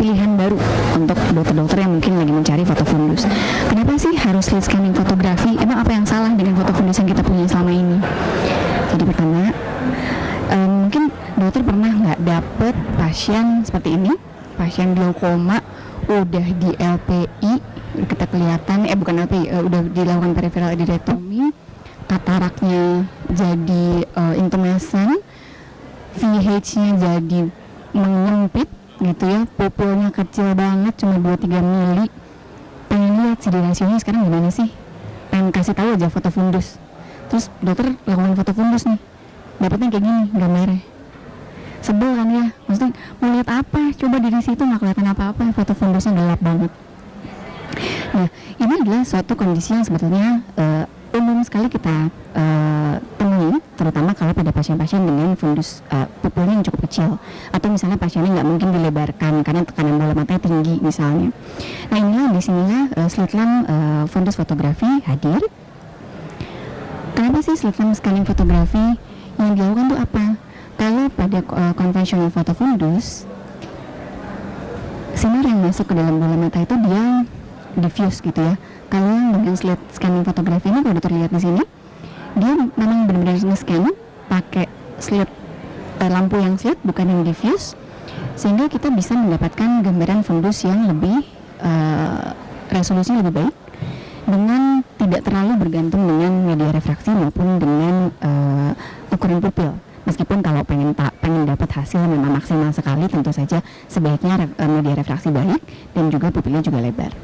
pilihan baru untuk dokter-dokter yang mungkin lagi mencari foto fundus. Kenapa sih harus slit scanning fotografi? Emang apa yang salah dengan foto fundus yang kita punya selama ini? Jadi pertama, mungkin dokter pernah nggak dapet pasien seperti ini, pasien glaukoma udah di LPI, kita kelihatan, bukan LPI, udah dilakukan peripheral iridectomy, kataraknya jadi intumescent, VH-nya jadi menyempit gitu ya, pupilnya kecil banget, cuma 2-3 mili. Pengen lihat CD rasionya sekarang gimana sih? Pengen kasih tahu aja foto fundus. Terus dokter lakukan foto fundus nih, dapetnya kayak gini gambarnya. Sebel kan ya? Maksudnya mau lihat apa? Coba dari situ nggak kelihatan apa-apa, foto fundusnya gelap banget. Nah, ini adalah suatu kondisi yang sebetulnya umum sekali kita temui, terutama kalau pada pasien-pasien dengan fundus pupilnya yang cukup kecil, atau misalnya pasiennya nggak mungkin dilebarkan karena tekanan bola matanya tinggi misalnya. Nah, inilah disinilah slit lamp fundus fotografi hadir. Kenapa sih slit lamp scanning fotografi yang dilakukan tuh apa? Kalau pada konvensional foto fundus, sinar yang masuk ke dalam bola mata itu dia diffuse gitu ya. Kalau yang dengan slit scanning fotografi ini, kalau terlihat di sini, dia memang benar-benar nge-scan pakai slit lampu yang slit, bukan yang diffuse, sehingga kita bisa mendapatkan gambaran fundus yang lebih resolusinya lebih baik, dengan tidak terlalu bergantung dengan media refraksi maupun dengan ukuran pupil. Meskipun kalau pengen dapat hasil memang maksimal sekali, tentu saja sebaiknya media refraksi baik dan juga pupilnya juga lebar.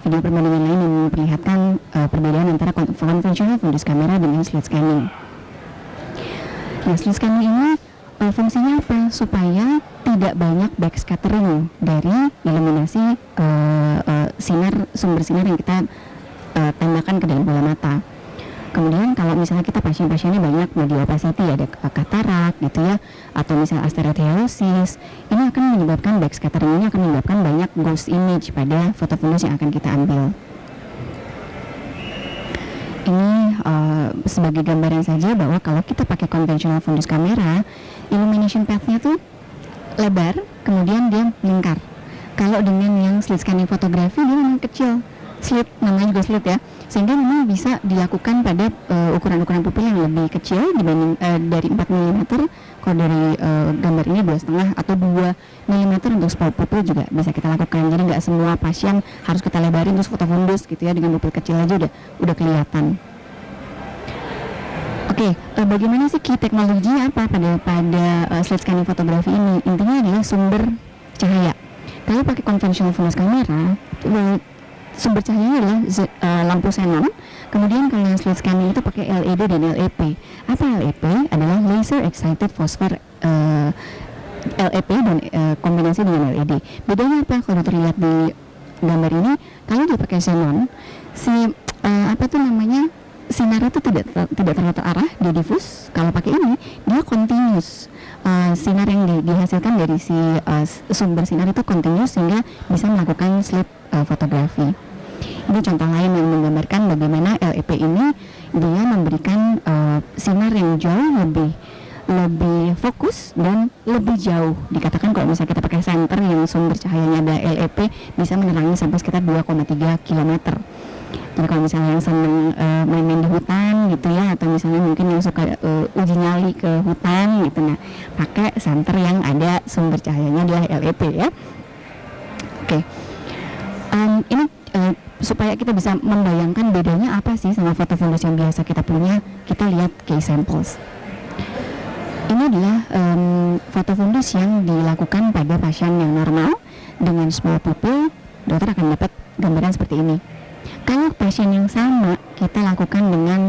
Video perbandingan lain yang memperlihatkan perbedaan antara konvensional fundus kamera dengan slit scanning. Nah, slit scanning ini fungsinya apa? Supaya tidak banyak backscattering dari iluminasi sumber sinar yang kita tembakkan ke dalam bola mata. Kemudian kalau misalnya kita pasien-pasiennya banyak media opacity, ada katarak gitu ya, atau misalnya asteriotiosis, ini akan menyebabkan backscattering, ini akan menyebabkan banyak ghost image pada foto fundus yang akan kita ambil. Ini sebagai gambaran saja bahwa kalau kita pakai konvensional fundus kamera, illumination path-nya tuh lebar, kemudian dia lingkar. Kalau dengan yang slit scanning fotografi, dia memang kecil, slit, namanya juga slit ya, sehingga memang bisa dilakukan pada ukuran-ukuran pupil yang lebih kecil dibanding dari 4 mm. Kalau dari gambar ini 2,5 atau 2 mm untuk spot pupil juga bisa kita lakukan. Jadi nggak semua pasien harus kita lebarin terus foto fundus gitu ya, dengan pupil kecil aja udah kelihatan. Oke, bagaimana sih key teknologinya apa pada slit scanning fotografi ini? Intinya adalah sumber cahaya. Kalau pakai konvensional fundus kamera, sumber cahayanya adalah lampu xenon. Kemudian kalau yang slit scanning itu pakai LED dan LEP. Apa LEP? Adalah laser excited phosphor LEP dan kombinasi dengan LED. Bedanya apa? Kalau terlihat di gambar ini, kalau dia pakai xenon, sinar itu tidak terlalu terarah, dia diffuse. Kalau pakai ini, dia continuous. Sinar yang dihasilkan dari sumber sinar itu continuous, sehingga bisa melakukan slit fotografi. Ini contoh lain yang menggambarkan bagaimana LEP ini dia memberikan sinar yang jauh lebih fokus dan lebih jauh. Dikatakan kalau misalnya kita pakai senter yang sumber cahayanya ada LEP, bisa menerangi sampai sekitar 2,3 km. Jadi kalau misalnya yang senang main-main di hutan gitu ya, atau misalnya mungkin yang suka uji nyali ke hutan gitu, nah pakai senter yang ada sumber cahayanya adalah LEP ya. Oke. Ini supaya kita bisa membayangkan bedanya apa sih sama foto fundus yang biasa kita punya, kita lihat case samples. Ini adalah foto fundus yang dilakukan pada pasien yang normal dengan small pupil, dokter akan dapat gambaran seperti ini. Kalau pasien yang sama kita lakukan dengan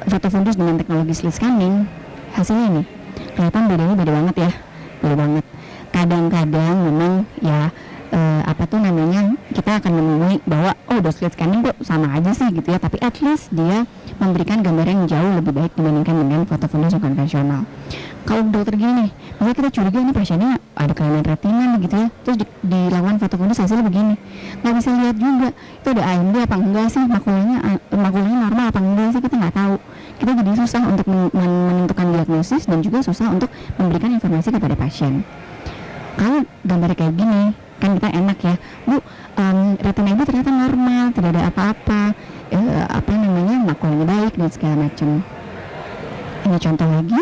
foto fundus dengan teknologi slit scanning, hasilnya ini kelihatan bedanya beda banget ya, beda banget. Kadang-kadang memang ya kita akan menemui bahwa udah slit scanning kok sama aja sih gitu ya, tapi at least dia memberikan gambaran yang jauh lebih baik dibandingkan dengan foto fundus yang konvensional. Kalau dokter gini, misalnya kita curiga ini pasiennya ada kelainan retina gitu ya, terus dilakukan foto fundus hasilnya begini, nggak bisa lihat juga itu ada AMD apa enggak sih, makulanya normal apa enggak sih, kita nggak tahu. Kita jadi susah untuk menentukan diagnosis dan juga susah untuk memberikan informasi kepada pasien. Kalau gambarnya kayak gini, kan kita enak ya, Bu, retina ibu ternyata normal, tidak ada apa-apa, makulanya baik dan segala macam. Ini contoh lagi,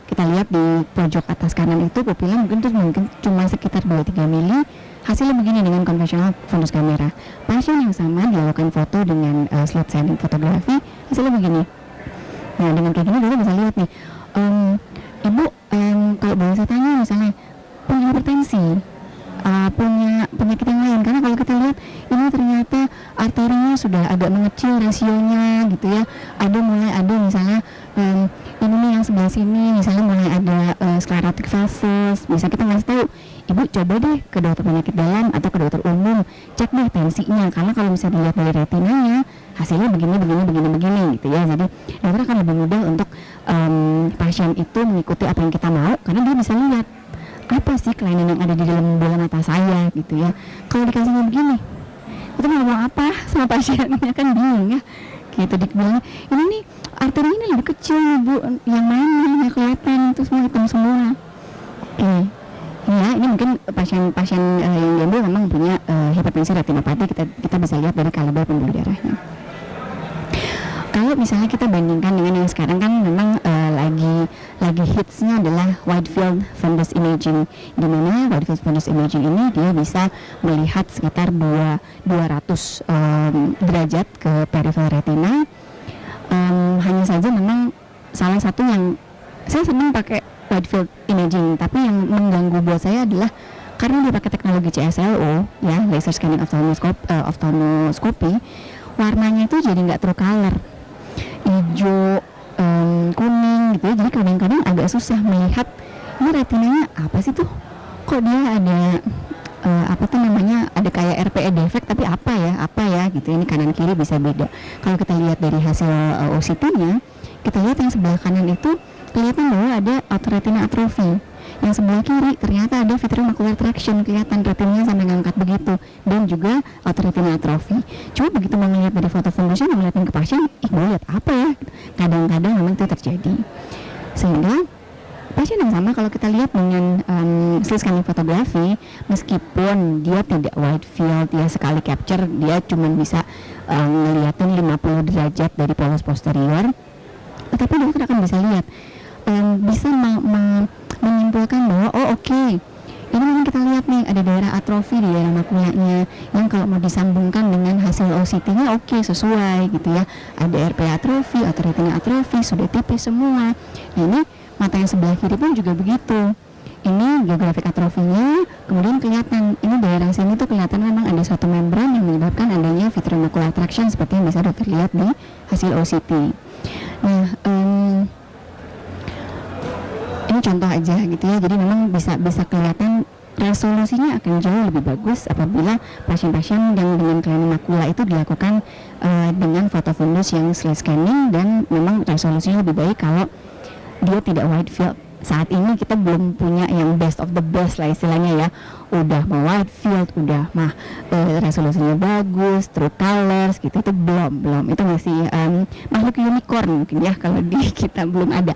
kita lihat di pojok atas kanan itu pupilnya mungkin cuma sekitar 2-3 mili. Hasilnya begini dengan konvensional fundus kamera. Pasien yang sama dilakukan foto dengan slit scanning fotografi, hasilnya begini. Nah, dengan kayak gini kita bisa lihat nih, ibu kalau boleh saya tanya misalnya punya hipertensi, punya penyakit yang lain, karena kalau kita lihat ini ternyata arterinya sudah agak mengecil rasionya gitu ya, mulai ada misalnya ini nih yang sebelah sini misalnya mulai ada sclerotic vessels, bisa kita ngasih tahu ibu coba deh ke dokter penyakit dalam atau ke dokter umum, cek deh tensinya, karena kalau misalnya dilihat dari retinanya hasilnya begini gitu ya. Jadi dokter akan lebih mudah untuk pasien itu mengikuti apa yang kita mau, karena dia bisa lihat apa sih kelainan yang ada di dalam bola mata saya gitu ya. Kalau dikasihnya begini, itu mau ngomong apa sama pasiennya, kan bingung ya gitu. Dibilang ini nih arteri ini lebih kecil nih Bu, yang mana nggak kelihatan, itu semua hitam semua. Ya, ini mungkin pasien yang diambil memang punya hipertensi retinopati, kita bisa lihat dari kaliber pembuluh darahnya. Kalau misalnya kita bandingkan dengan yang sekarang kan memang lagi hitsnya adalah wide field fundus imaging, di mana wide field fundus imaging ini dia bisa melihat sekitar 200 derajat ke peripheral retina. Hanya saja memang salah satu yang saya senang pakai wide field imaging, tapi yang mengganggu buat saya adalah karena dia pakai teknologi CSLO ya, laser scanning ophthalmoscopy, warnanya itu jadi nggak true color, hijau, kuning gitu ya. Jadi kadang-kadang agak susah melihat ini retinanya apa sih tuh, kok dia ada ada kayak RPE defect, tapi apa ya gitu. Ini kanan kiri bisa beda. Kalau kita lihat dari hasil OCT-nya, kita lihat yang sebelah kanan itu kelihatan bahwa ada retina atrofi. Yang sebelah kiri ternyata ada vitreomacular traction, kelihatan retinanya sampai ngangkat begitu, dan juga retina atrofi. Cuma begitu mau melihat dari foto fundusnya, ngeliatin ke pasien, mau lihat apa ya? Kadang-kadang memang itu terjadi. Sehingga pasien yang sama kalau kita lihat dengan slit scanning fotografi, meskipun dia tidak wide field ya, sekali capture dia cuma bisa ngeliatin 50 derajat dari polus posterior, tetapi dokter akan bisa lihat, bisa menyimpulkan bahwa ini memang kita lihat nih ada daerah atrofi di daerah makulanya yang kalau mau disambungkan dengan hasil OCT-nya sesuai gitu ya. Ada RPE atrofi atau retina atrofi, sudah tipis semua. Nah, ini mata yang sebelah kiri pun juga begitu. Ini geografik atrofinya, kemudian kelihatan ini daerah sini tuh kelihatan memang ada suatu membran yang menyebabkan adanya vitreomacular traction seperti yang bisa dokter lihat di hasil OCT. Nah, ini contoh aja gitu ya. Jadi memang bisa kelihatan resolusinya akan jauh lebih bagus apabila pasien-pasien yang dengan kelainan makula itu dilakukan dengan foto fundus yang slit scanning, dan memang resolusinya lebih baik kalau dia tidak wide field. Saat ini kita belum punya yang best of the best lah istilahnya ya. Udah mau wide field, udah resolusinya bagus, true colors gitu, itu belum. Itu masih makhluk unicorn mungkin ya kalau di kita belum ada.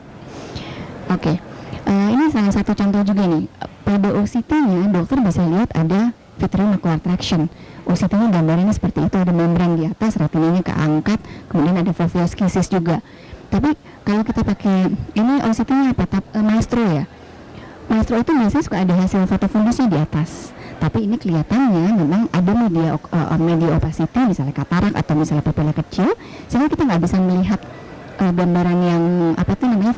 Oke. Ini salah satu contoh juga nih. Pada OCT-nya dokter bisa lihat ada vitreomacular traction. OCT-nya gambarnya seperti itu, ada membran di atas, retinanya keangkat, kemudian ada foveal skisis juga. Tapi kalau kita pakai ini OCT-nya Maestro ya. Maestro itu biasanya suka ada hasil foto fundusnya di atas. Tapi ini kelihatannya memang ada media opacity, misalnya katarak atau misalnya pupila kecil, sehingga kita nggak bisa melihat gambaran yang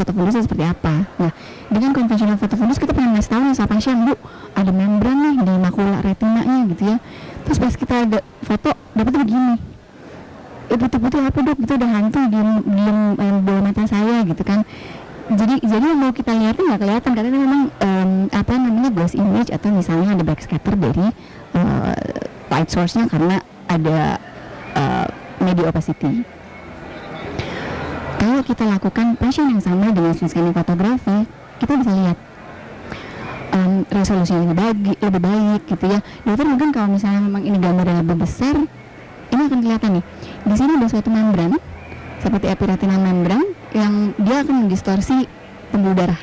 foto fundusnya seperti apa. Nah, dengan konvensional foto fundus kita pengen ngasih tahu nih sama pasien, Bu, ada membran nih di makula retinanya gitu ya. Terus pas kita ada foto dapetnya begini. Betul-betul apa dok? Itu udah hantu di bola mata saya gitu kan. Jadi yang mau kita lihat nggak kelihatan karena memang ghost image atau misalnya ada backscatter dari light source-nya karena ada media opacity. Kalau kita lakukan pasien yang sama dengan slit scanning fotografi, kita bisa lihat resolusinya lebih baik gitu ya. Dokter mungkin kalau misalnya memang ini gambarnya lebih besar, ini akan kelihatan nih. Di sini ada suatu membran seperti epiretinal membran yang dia akan mendistorsi pembuluh darah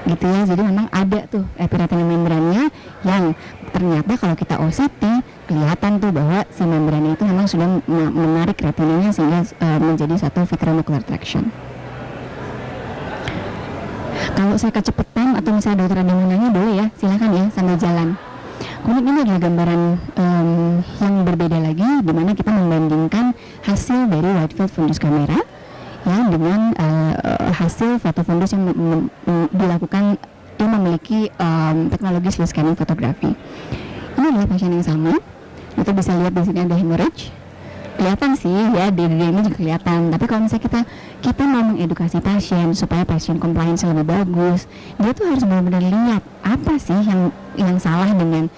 gitu ya. Jadi memang ada tuh epiretinal membrannya yang ternyata kalau kita OCT kelihatan tuh bahwa si membrannya itu memang sudah menarik retinanya sehingga menjadi satu ventricular traction. Kalau saya kecepatan atau misalnya dokter ada yang nanya boleh ya, silakan ya sambil jalan. Kemudian ini adalah gambaran yang berbeda lagi di mana kita membandingkan hasil dari wide field fundus kamera ya dengan hasil foto fundus yang dilakukan yang memiliki teknologi slit scanning fotografi. Ini adalah pasien yang sama. Kita bisa lihat di sini ada hemorrhage. Kelihatan sih ya, di ini juga kelihatan. Tapi kalau misalnya kita mau mengedukasi pasien supaya pasien compliance lebih bagus, dia tuh harus benar-benar lihat apa sih yang salah dengan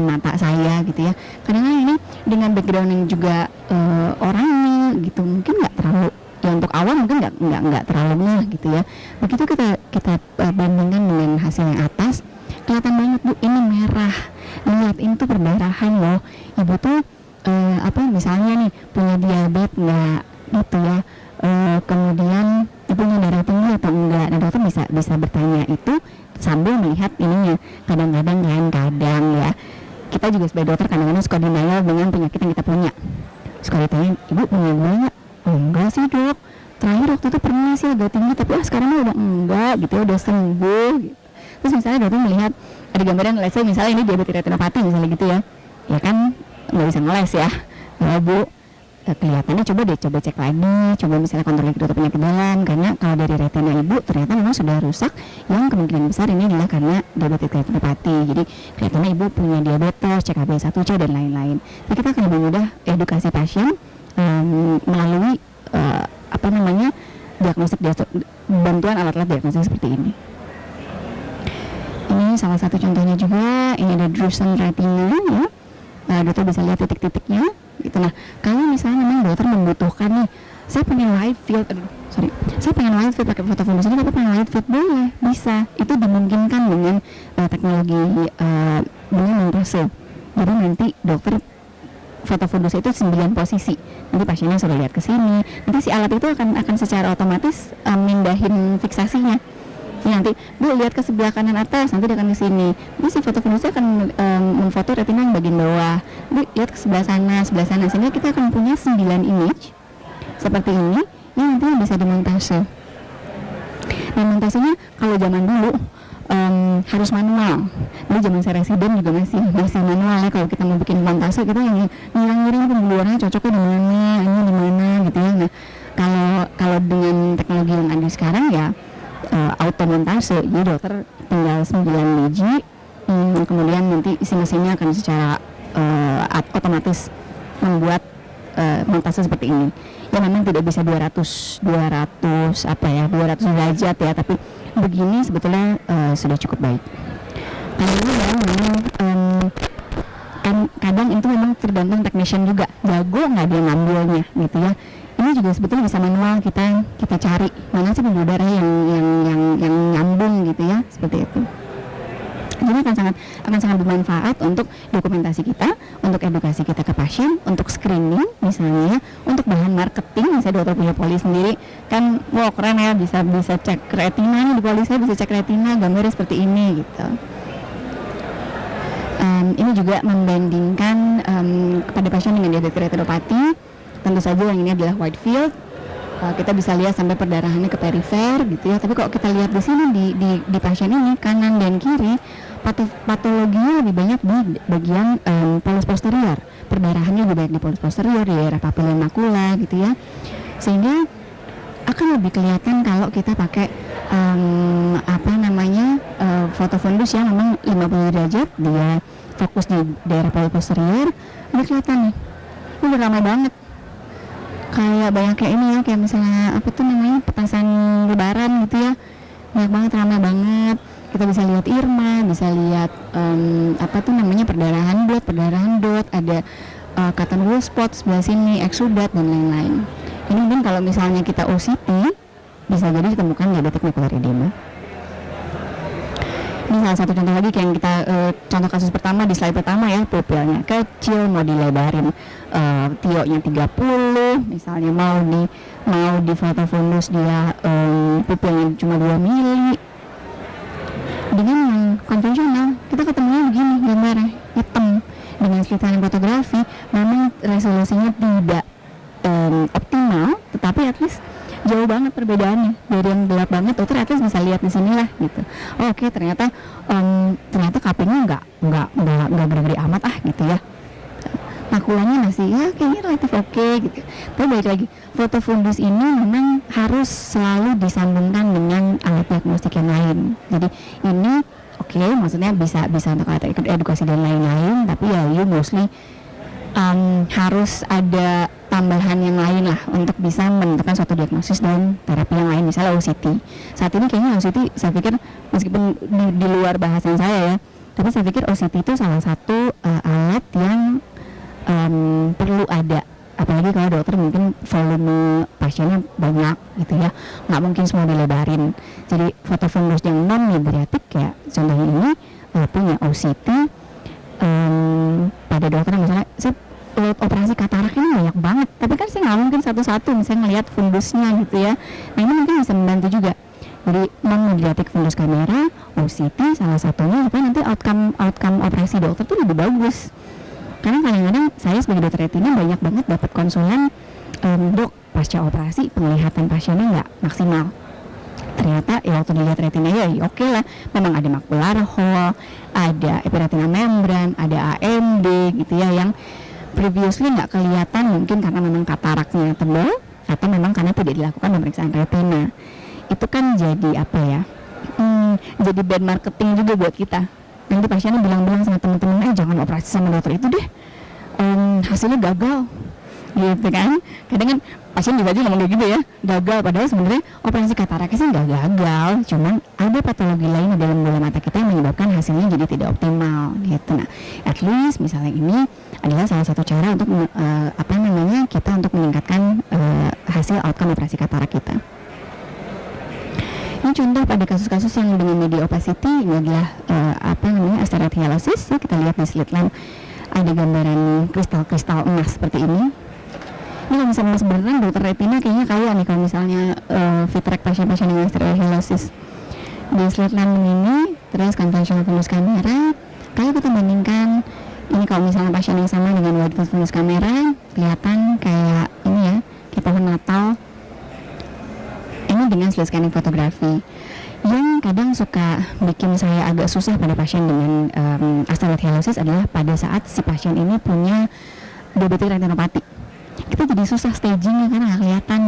mata saya gitu ya. Kadang-kadang ini dengan background yang juga orangnya gitu mungkin nggak terlalu, ya untuk awal mungkin nggak terlalu ngeh gitu ya. Begitu kita bandingkan dengan hasil yang atas, kelihatan banget Bu, ini merah. Lihat ini tuh perdarahan loh. Ibu tuh misalnya nih punya diabetes nggak gitu ya, kemudian punya darah tinggi atau enggak. Nah dokter bisa bertanya itu sambil melihat ininya. Kadang-kadang ya kita juga sebagai dokter kadang-kadang suka denial dengan penyakit yang kita punya. Suka ditanya, ibu punya gula nggak? Oh, enggak sih dok, terakhir waktu itu pernah sih agak tinggi tapi sekarang udah enggak gitu, udah sembuh gitu. Terus misalnya dokter melihat ada gambaran, let's say misalnya ini diabetes retinopati misalnya gitu ya kan nggak bisa ngeles ya Bu, kelihatannya coba cek lagi, coba misalnya kontrol lagi dokter penyakit dalam, karena kalau dari retina ibu ternyata memang sudah rusak yang kemungkinan besar ini adalah karena diabetes retinopati. Jadi kelihatannya ibu punya diabetes, cek HbA1c dan lain-lain. Jadi kita akan lebih mudah edukasi pasien melalui diagnostik bantuan alat-alat diagnostik seperti ini. Ini salah satu contohnya juga, ini ada drusen retina ya. Dokter bisa lihat titik-titiknya gitu. Nah kalau misalnya memang dokter membutuhkan nih, saya pengen wide field pakai foto fundus ini, tapi pengen wide field boleh, bisa, itu dimungkinkan dengan teknologi dengan montase. Jadi nanti dokter foto fundus itu 9 posisi, nanti pasiennya sudah lihat ke sini, nanti si alat itu akan secara otomatis mindahin fiksasinya. Nanti Bu lihat ke sebelah kanan atas, nanti dia akan ke sini. Nanti si foto fundusnya akan memfoto retina yang bagian bawah. Bu lihat ke sebelah sana, sehingga kita akan punya 9 image seperti ini yang nanti bisa dimontase. Nah montasenya kalau zaman dulu harus manual. Dulu zaman saya residen juga masih manual ya. Kalau kita mau bikin montase kita yang ngilang-ngilang pembuluhannya cocoknya di mana, ini di mana gitu ya. Nah kalau dengan teknologi yang ada sekarang ya auto montase, jadi dokter tinggal 9 biji, kemudian nanti isi mesinnya akan secara otomatis membuat montase seperti ini. Ya memang tidak bisa 200 derajat ya, tapi begini sebetulnya sudah cukup baik. Kadang itu memang tergantung technician juga, jago nggak dia ngambilnya gitu ya. Ini juga sebetulnya bisa manual, kita cari mana sih pembuluh darah yang nyambung gitu ya, seperti itu. Jadi akan sangat bermanfaat untuk dokumentasi kita, untuk edukasi kita ke pasien, untuk screening misalnya, untuk bahan marketing. Misalnya dokter punya poli sendiri kan, wah keren ya, bisa cek retina nih, di poli saya bisa cek retina, gambarnya seperti ini gitu. Ini juga membandingkan kepada pasien dengan diabetes retinopati. Tentu saja yang ini adalah wide field. Kita bisa lihat sampai perdarahannya ke perifer gitu ya. Tapi kalau kita lihat di sini di pasien ini kanan dan kiri, patologinya lebih banyak di bagian polus posterior. Perdarahannya lebih banyak di polus posterior, di daerah papilla makula gitu ya. Sehingga akan lebih kelihatan kalau kita pakai foto fundus yang memang 50 derajat, dia fokus di daerah polus posterior, udah kelihatan nih. Udah ramai banget. Kayak banyak kayak ini ya, kayak misalnya petasan lebaran gitu ya, banyak banget, ramai banget. Kita bisa lihat irma, bisa lihat perdarahan dot, ada cotton wool spot sebelah sini, exudat dan lain-lain. Ini mungkin kalau misalnya kita OCT bisa jadi ditemukan diabetes macular edema. Ini salah satu contoh lagi kayak yang kita contoh kasus pertama di slide pertama ya, pupilnya kecil mau dilebarin tionya 30 misalnya, mau di foto fundus dia pupilnya cuma 2 mili. Dengan yang konvensional kita ketemunya begini gambarnya hitam. Dengan slit scanning fotografi memang resolusinya tidak optimal, tetapi at least jauh banget perbedaannya dari yang gelap banget. Dokter at least bisa lihat di sinilah gitu. Oke, ternyata KP-nya nggak gede-gede amat gitu ya. Makulanya masih ya kayaknya relatif oke gitu. Tapi balik lagi, foto fundus ini memang harus selalu disambungkan dengan alat diagnostik yang lain. Jadi ini oke, maksudnya bisa untuk alat edukasi dan lain-lain, tapi ya you mostly harus ada tambahan yang lain lah untuk bisa menentukan suatu diagnosis dan terapi yang lain, misalnya OCT. Saat ini kayaknya OCT saya pikir meskipun di luar bahasan saya ya, tapi saya pikir OCT itu salah satu alat yang perlu ada, apalagi kalau dokter mungkin volume pasiennya banyak gitu ya, nggak mungkin semua dilebarin. Jadi foto fundus yang non mydriatic ya contohnya ini punya OCT. Pada dokter misalnya saya operasi katarak ini banyak banget, tapi kan saya nggak mungkin satu-satu misalnya ngelihat fundusnya gitu ya. Nah ini mungkin bisa membantu juga. Jadi non mydriatic fundus kamera, OCT salah satunya supaya nanti outcome operasi dokter tuh lebih bagus. Karena kadang-kadang saya sebagai dokter retina banyak banget dapat konsulan, dok pasca operasi penglihatan pasiennya nggak maksimal. Ternyata ya waktu dilihat retina ya oke lah, memang ada macular hole, ada epiretinal membran, ada AMD gitu ya yang previously nggak kelihatan, mungkin karena memang kataraknya tebal atau memang karena tidak dilakukan pemeriksaan retina. Itu kan jadi apa ya? Jadi bad marketing juga buat kita. Nanti pasiennya bilang-bilang sama teman-teman, jangan operasi sama dokter itu deh, hasilnya gagal gitu kan. Kadang kan pasien juga aja ngomong kayak gitu ya, gagal, padahal sebenarnya operasi katarak sih nggak gagal, cuman ada patologi lain di dalam bola mata kita yang menyebabkan hasilnya jadi tidak optimal gitu. Nah at least misalnya ini adalah salah satu cara untuk kita untuk meningkatkan hasil outcome operasi katarak kita. Ini contoh pada kasus-kasus yang dengan media opacity, ini adalah asteroid hyalosis ya, kita lihat di slit lamp ada gambaran kristal-kristal emas seperti ini. Ini kalau misalnya sebenarnya dokter retina kayaknya kaya nih kalau misalnya fit-track pasien-pasien dengan asteroid hyalosis. Di slit lamp ini, terus conventional fundus kamera, kalau kita bandingkan ini kalau misalnya pasien yang sama dengan wide field fundus kamera, kelihatan kayak ini ya, kayak pohon Natal. Ini dengan slit scanning fotografi. Yang kadang suka bikin saya agak susah pada pasien dengan asteroid hyalosis adalah pada saat si pasien ini punya diabetic retinopathy. Kita jadi susah stagingnya karena nggak kelihatan.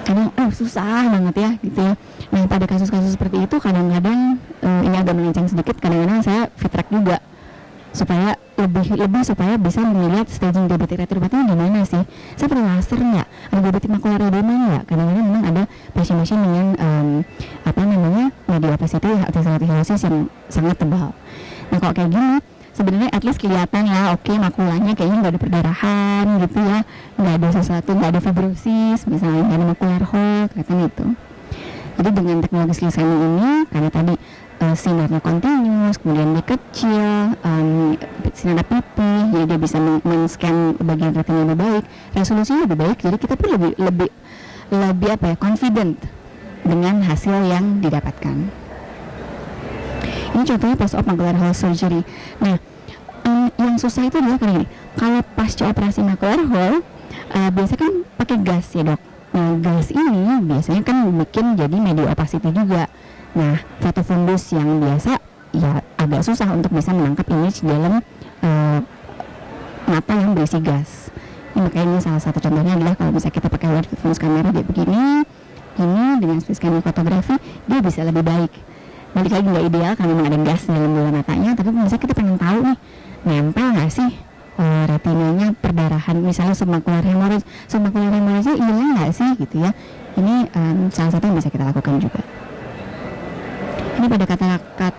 Kadang susah banget ya gitu ya. Nah pada kasus-kasus seperti itu kadang-kadang ini agak melenceng sedikit, kadang-kadang saya fit-track juga supaya lebih supaya bisa melihat staging diabetic retinopathy di mana sih. Saya perlu laser nggak? Ada diabetic macular edema nggak? Kadang-kadang memang ada pasien-pasien dengan media opacity asteroid hyalosis yang sangat tebal. Nah kalau kayak gini sebenarnya at least kelihatan lah, oke, makulanya kayaknya nggak ada perdarahan gitu ya, nggak ada sesuatu, nggak ada fibrosis misalnya, nggak ada macular hole, kelihatan itu. Jadi dengan teknologi slit scanning ini, karena tadi sinarnya continuous, kemudian dia kecil, sinar pipih, jadi dia bisa men-scan bagian retina lebih baik, resolusinya lebih baik, jadi kita pun lebih confident dengan hasil yang didapatkan. Ini contohnya post-op macular hole surgery. Nah, yang susah itu adalah kayak gini. Kalau pasca operasi macular hole, biasanya kan pakai gas ya dok. Nah, gas ini biasanya kan bikin jadi media opacity juga. Nah, foto fundus yang biasa ya agak susah untuk bisa menangkap image dalam mata yang berisi gas. Makanya ini salah satu contohnya adalah kalau bisa kita pakai wide field fundus kamera dia begini, ini dengan slit scanning fotografi dia bisa lebih baik. Balik lagi nggak ideal karena memang ada gas dalam bola matanya, tapi misalnya kita pengen tahu nih, nempel nggak sih retinanya perdarahan, misalnya submacular hemorrhage hilang nggak sih gitu ya. Ini salah satu yang bisa kita lakukan juga. Ini pada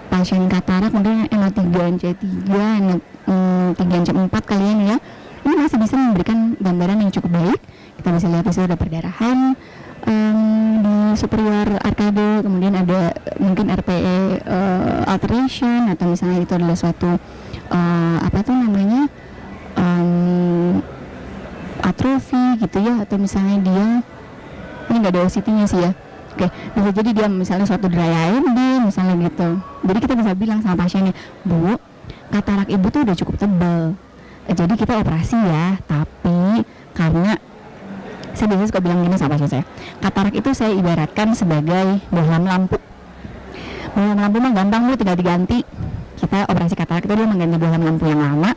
pasien katarak mungkin NO3NC3, NO3NC4 kalian ya, ini masih bisa memberikan gambaran yang cukup baik. Kita bisa lihat di sini ada perdarahan di superior arcade, kemudian ada mungkin RPE alteration, atau misalnya itu adalah suatu atrofi gitu ya, atau misalnya dia ini nggak ada OCT-nya sih ya. Oke, bisa jadi dia misalnya suatu dry AMD misalnya gitu. Jadi kita bisa bilang sama pasiennya, Bu, katarak ibu tuh udah cukup tebal, jadi kita operasi ya. Tapi karena saya biasanya suka bilang gini sama pasien saya, katarak itu saya ibaratkan sebagai bohlam lampu. Bohlam lampu mah gampang, Bu, tinggal diganti. Kita operasi katarak itu dia mengganti bohlam lampu yang lama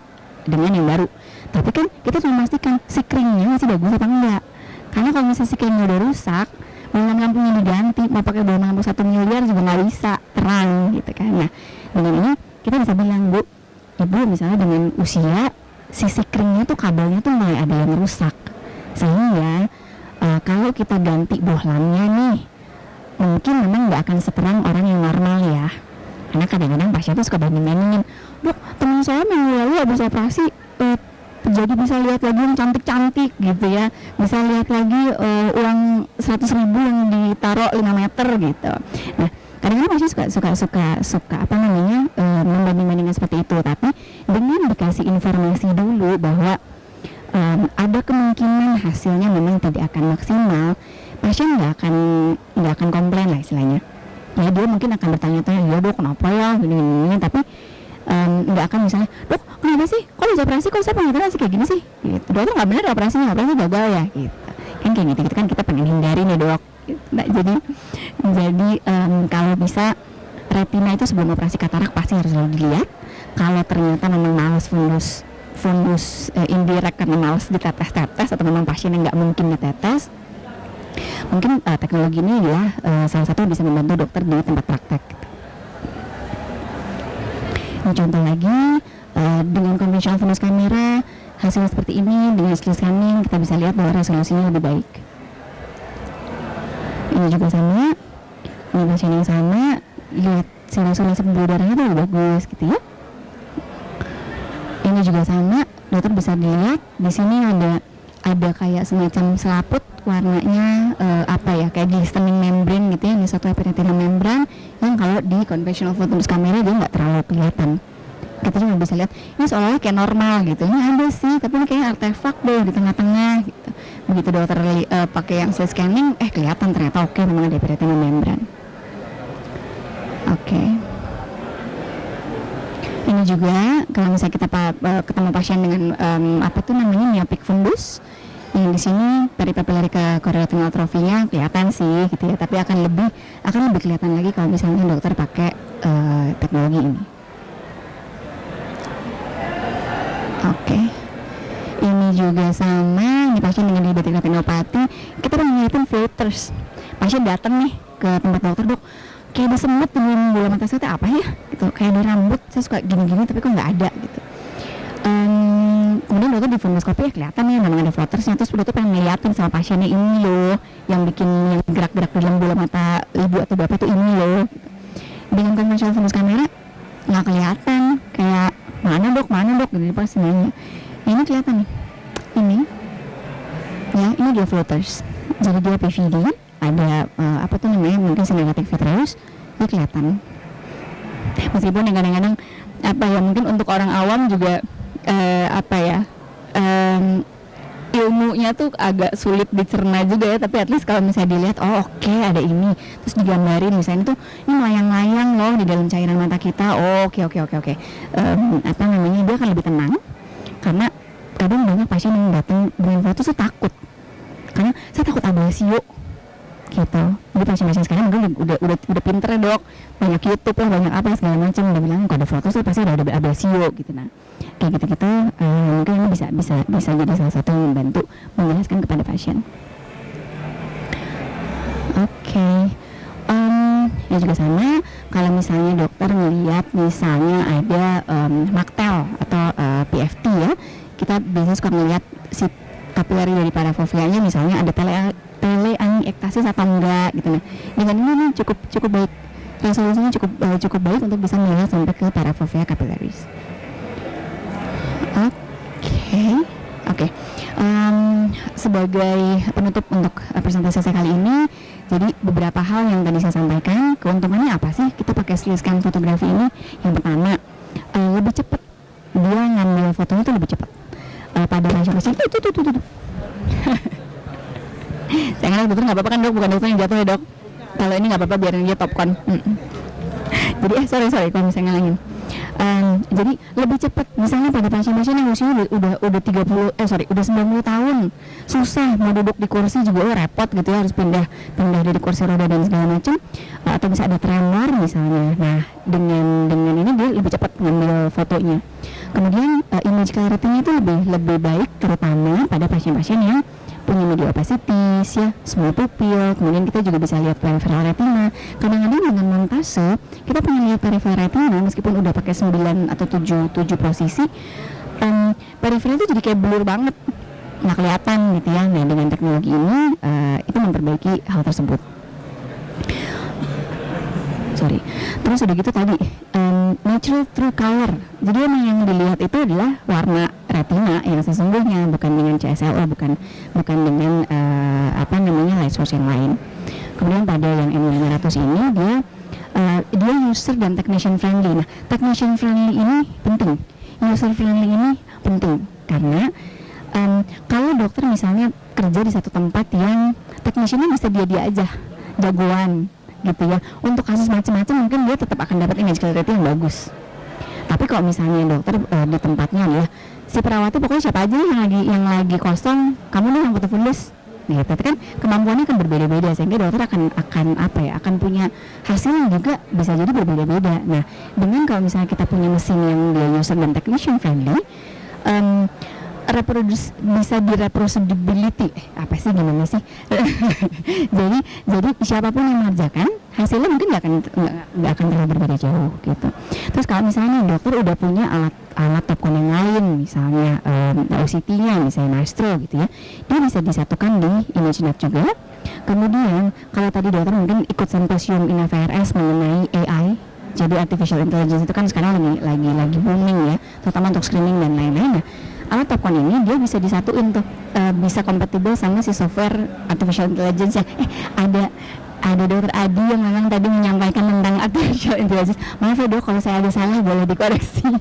dengan yang baru. Tapi kan kita cuma memastikan si kringnya masih bagus apa enggak. Karena kalau misalnya si kringnya udah rusak, bohlam lampunya diganti, mau pakai bohlam lampu 1 miliar juga nggak bisa terang gitu kan. Nah, dengan ini kita bisa bilang, Bu, ibu misalnya dengan usia sisi kringnya tuh kabelnya tuh mulai ada yang rusak, sehingga kalau kita ganti bohlamnya nih mungkin memang nggak akan seterang orang yang normal ya. Karena kadang-kadang pasien tuh suka banding-bandingin, Dok, teman saya minggu lalu habis operasi jadi bisa lihat lagi yang cantik-cantik gitu ya, bisa lihat lagi uang 100.000 yang ditaruh 5 meter gitu. Nah, kadang-kadang masih suka membanding-bandingkan seperti itu. Tapi dengan dikasih informasi dulu bahwa ada kemungkinan hasilnya memang tidak akan maksimal, pasien nggak akan komplain lah istilahnya. Ya dia mungkin akan bertanya-tanya, ya Dok kenapa ya gini, tapi nggak akan misalnya, Dok kenapa sih kok bisa operasi, kok saya penglihatan sih kayak gini sih gitu. Dokter nggak benar operasi gagal ya gitu kan, kayak gitu kan kita pengen hindari nih Dok gitu. Nah, jadi kalau bisa retina itu sebelum operasi katarak pasti harus selalu dilihat. Kalau ternyata memang males fundus indirect karena males ditetes atau memang pasien yang nggak mungkin ditetes, mungkin teknologi ini adalah salah satu yang bisa membantu dokter di tempat praktek. Ini contoh lagi, dengan konvensional fundus kamera hasilnya seperti ini, dengan slit scanning kita bisa lihat bahwa resolusinya lebih baik. Ini juga sama, ini pasien yang sama, lihat resolusi pembuluh darahnya itu lebih bagus gitu ya. Ini juga sama, dokter bisa dilihat di sini ada kayak semacam selaput warnanya kayak glistening membrane gitu ya, ini satu epiretinal membran yang kalau di conventional fundus kamera dia nggak terlalu kelihatan. Kita cuma bisa lihat ini seolah-olah kayak normal gitu, ini ada sih tapi ini kayak artefak deh di tengah-tengah gitu. Begitu dokter pakai yang slit scanning, kelihatan ternyata oke, memang ada epiretinal membran. Oke. Ini juga kalau misalnya kita ketemu pasien dengan myopic fundus, yang di sini peripapillary choroidal atrofinya kelihatan sih gitu ya, tapi akan lebih kelihatan lagi kalau misalnya dokter pakai teknologi ini. Oke. Ini juga sama, ini pasien dengan diabetic retinopathy, kita pernah ngeliatin floaters. Pasien datang nih ke tempat dokter, Dok, kayak ada semut di bola mata saya, apa ya gitu, kayak di rambut saya suka gini-gini tapi kok nggak ada gitu. Kemudian dokter di fundoskopi kelihatan nih memang ada floatersnya, terus dokter pengen ngeliatin sama pasiennya, ini loh yang bikin yang gerak-gerak di dalam bola mata ibu atau bapak tuh ini loh gitu. Dengan konvensional fundus kamera nggak kelihatan, kayak mana dok gitu pasti nanya. Ini kelihatan nih, ini dia floaters, jadi dia PVD, ada mungkin sinematic vitreous, dia kelihatan. Meskipun yang kadang-kadang mungkin untuk orang awam juga ilmunya tuh agak sulit dicerna juga ya, tapi at least kalau misalnya dilihat, oke, ada ini, terus digambarin misalnya tuh ini melayang-layang loh di dalam cairan mata kita, oke. Dia akan lebih tenang, karena kadang banyak pasien yang datang dengan foto tuh takut, karena saya takut ablasio gitu. Jadi pasien-pasien sekarang mungkin udah pinter ya Dok, banyak YouTube lah, banyak apa segala macam, udah bilang kalau ada foto tuh pasti ada ablasio gitu. Nah kayak gitu-gitu mungkin ini bisa jadi salah satu yang membantu menjelaskan kepada pasien. Oke. Ya juga sama, kalau misalnya dokter melihat misalnya ada maktel atau PFT ya, kita biasanya suka melihat si kapilari dari parafoveanya misalnya ada teleangiektasis atau enggak gitu. Nah dengan ini cukup baik, resolusinya cukup baik untuk bisa melihat sampai ke parafovea capillaris. Oke. Sebagai penutup untuk presentasi saya kali ini, Jadi beberapa hal yang tadi saya sampaikan, keuntungannya apa sih kita pakai slit scan fotografi ini? Yang pertama, lebih cepat, dia ngambil fotonya itu lebih cepat. Pada pasien-pasien itu. Saya nggak dokter nggak apa-apa kan dok, bukan dokter yang jatuh ya dok. Kalau ini nggak apa-apa, biarin dia topcon. Jadi sorry kalau misalnya ngalangin. Jadi lebih cepat. Misalnya pada pasien-pasien yang usianya udah 90 tahun, susah mau duduk di kursi juga repot gitu ya, harus pindah dari kursi roda dan segala macam, atau bisa ada tremor misalnya. Nah dengan ini dia lebih cepat ngambil fotonya. Kemudian image clarity-nya itu lebih baik, terutama pada pasien-pasien yang punya media opasitis ya, small pupil. Kemudian kita juga bisa lihat peripheral retina. Kadang-kadang dengan montase kita pengen lihat peripheral retina meskipun udah pakai 9 atau 7 posisi, peripheral itu jadi kayak blur banget, nggak kelihatan gitu ya. Nah dengan teknologi ini itu memperbaiki hal tersebut. Terus udah gitu tadi natural true color. Jadi yang dilihat itu adalah warna retina yang sesungguhnya, bukan dengan CSLO, bukan dengan light source yang lain. Kemudian pada yang M500 ini dia user dan technician friendly. Nah, technician friendly ini penting. User friendly ini penting karena kalau dokter misalnya kerja di satu tempat yang techniciannya bisa dia aja jagoan gitu ya, untuk kasus macam-macam mungkin dia tetap akan dapat image clarity yang bagus. Tapi kalau misalnya dokter di tempatnya ya, si perawatnya pokoknya siapa aja yang lagi kosong, kamu nih yang foto fundus. Nah, tapi kan kemampuannya akan berbeda-beda sehingga dokter akan punya hasil yang juga bisa jadi berbeda-beda. Nah, dengan kalau misalnya kita punya mesin yang dia user dan technician friendly, bisa direproducibility, apa sih gimana sih? jadi siapapun yang mengerjakan hasilnya mungkin nggak akan terlalu berbeda jauh gitu. Terus kalau misalnya dokter udah punya alat topcon yang lain, misalnya OCT-nya misalnya Maestro gitu ya, dia bisa disatukan di ImageNet juga. Kemudian kalau tadi dokter mungkin ikut simposium INAVRS mengenai AI, jadi artificial intelligence itu kan sekarang lagi booming ya, terutama untuk screening dan lain-lain. Nah, alat topcon ini dia bisa disatuin tuh, bisa kompatibel sama si software artificial intelligence ya. Ada dokter Adi yang memang tadi menyampaikan tentang artificial intelligence. Maaf ya dok, kalau saya ada salah boleh dikoreksi.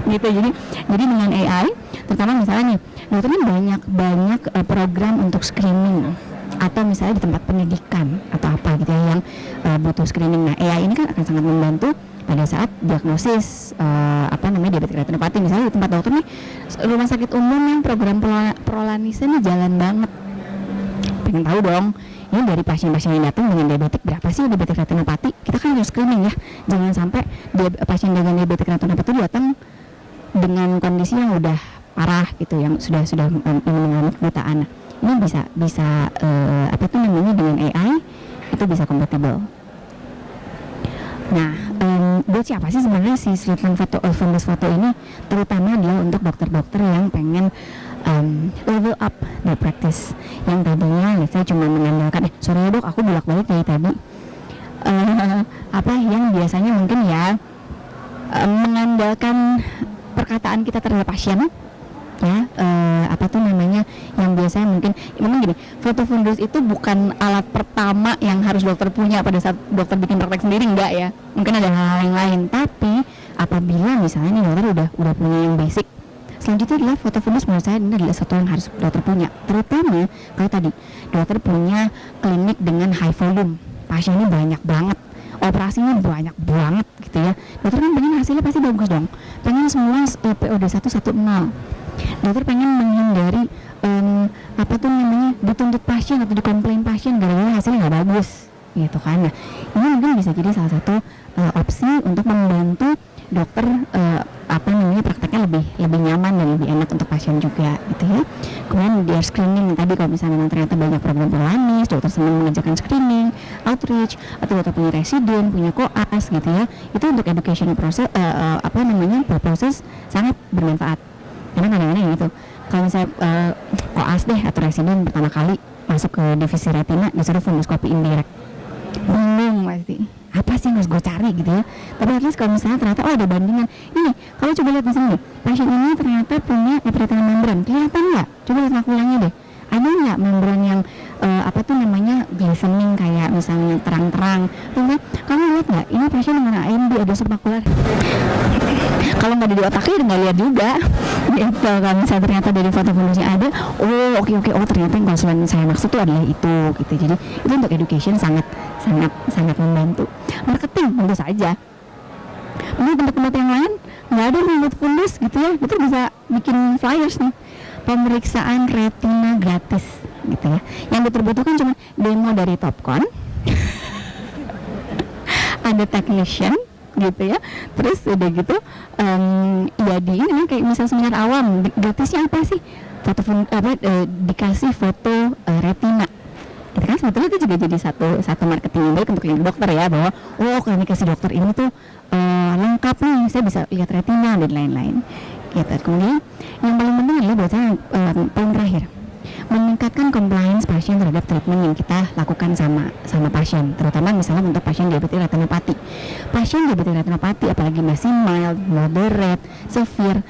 Gitu. Jadi dengan AI, terutama misalnya nih, dokter kan banyak program untuk screening atau misalnya di tempat pendidikan atau apa gitu ya yang butuh screening. Nah, AI ini kan akan sangat membantu pada saat diagnosis diabetes retinopati. Misalnya di tempat dokter nih, rumah sakit umum yang program Prolanisnya nih jalan banget. Pengen tahu dong, ini dari pasien-pasien yang datang dengan diabetes berapa sih diabetes retinopati? Kita kan harus screening ya. Jangan sampai pasien dengan diabetes retinopati datang dengan kondisi yang udah parah gitu, yang sudah mengalami kebutaan. Ini bisa dengan AI itu bisa kompatibel. Nah, buat siapa sih sebenarnya si slit-line fundus foto ini? Terutama adalah untuk dokter-dokter yang pengen level up their practice, yang tadinya saya cuma mengandalkan sorry dok aku bolak-balik dari tadi yang biasanya mungkin ya mengandalkan perkataan kita terhadap pasien ya, yang biasanya mungkin gini, foto fundus itu bukan alat pertama yang harus dokter punya pada saat dokter bikin praktek sendiri, enggak ya, mungkin ada hal-hal yang lain. Tapi apabila misalnya nih dokter udah punya yang basic, selanjutnya adalah foto fundus menurut saya ini adalah satu yang harus dokter punya, terutama kalau tadi dokter punya klinik dengan high volume, pasiennya banyak banget, operasinya banyak banget gitu ya. Dokter kan pengen hasilnya pasti bagus dong, pengen semua POD 110. Dokter pengen menghindari dituntut pasien atau dikomplain pasien gara-gara hasilnya nggak bagus gitu kan. Nah, ini mungkin bisa jadi salah satu opsi untuk membantu dokter prakteknya lebih nyaman dan lebih enak untuk pasien juga gitu ya. Kemudian dia screening tadi, kalau misalnya memang ternyata banyak program Prolanis, dokter senang mengerjakan screening, outreach, atau dokter punya residen, punya koas gitu ya, itu untuk education proses proses sangat bermanfaat. Karena kadang-kadang gitu, kalau misalnya koas deh atau residen pertama kali masuk ke divisi retina disuruh fundoskopi indirect, bingung pasti, apa sih yang harus gue cari gitu ya. Tapi at least kalau misalnya ternyata ada bandingan, ini kalau coba lihat di sini, pasien ini ternyata punya epiretinal membran, kelihatan nggak? Coba lihat makulanya deh, ada nggak membran yang apa tuh namanya glistening, kayak misalnya terang-terang. Terus kamu lihat nggak ini pasien dengan AMD adosum makular? Kalau nggak ada di otaknya udah nggak lihat juga gitu. Kalau misalnya ternyata dari foto fundusnya ada, oh oke, oh ternyata yang konsulen saya maksud tuh adalah itu gitu. Jadi itu untuk education sangat membantu. Marketing tentu saja. Mungkin tempat-tempat yang lain nggak ada rambut fundus gitu ya, itu bisa bikin flyers nih, pemeriksaan retina gratis gitu ya. Yang dibutuhkan cuma demo dari Topcon ada technician gitu ya, terus udah gitu ya di ini kayak misal seminar awam, gratisnya apa sih, dikasih foto retina gitu kan. Sebetulnya itu juga jadi satu marketing yang baik untuk klinik dokter ya, bahwa oh klinik dokter ini tuh lengkap nih, saya bisa lihat retina dan lain-lain gitu. Kemudian yang paling penting adalah buat saya poin terakhir, meningkatkan compliance pasien terhadap treatment yang kita lakukan sama pasien, terutama misalnya untuk pasien diabetes retinopati. Pasien diabetes retinopati apalagi masih mild, moderate, severe,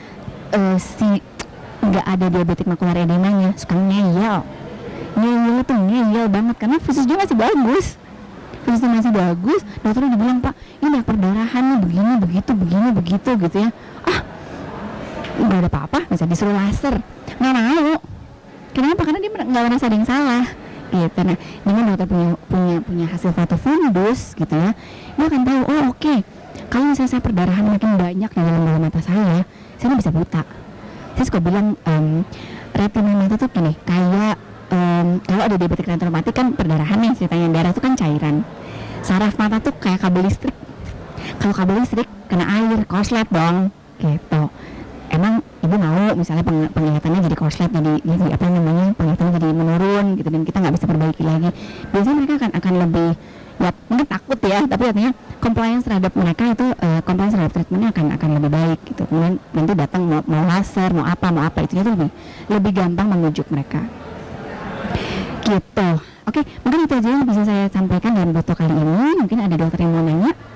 nggak ada diabetik makular edemanya, suka ngeyel banget karena visusnya masih bagus. Dokternya dibilang, Pak ini perdarahan nih begini begitu gitu ya, nggak ada apa-apa, bisa disuruh laser, nggak mau. Kenapa? Karena dia nggak merasa ada yang salah gitu. Nah, dengan dokter punya hasil foto fundus gitu ya, dia akan tahu, oh oke, kalau misalnya saya perdarahan makin banyak di dalam bola mata saya bisa buta. Saya suka bilang retina mata tuh gini, kayak kalau ada diabetik retinopati kan perdarahan nih ceritanya, darah tuh kan cairan. Saraf mata tuh kayak kabel listrik. Kalau kabel listrik kena air, korslet dong gitu. Emang ibu mau misalnya penglihatannya jadi korslet, jadi penglihatannya jadi menurun gitu, dan kita nggak bisa perbaiki lagi. Biasanya mereka akan lebih, ya mungkin takut ya, tapi artinya compliance terhadap mereka itu compliance terhadap treatmentnya akan lebih baik gitu. Kemudian nanti datang mau laser, mau apa itu lebih gampang membujuk mereka gitu. Oke, mungkin itu aja yang bisa saya sampaikan dalam foto kali ini. Mungkin ada dokter yang mau nanya.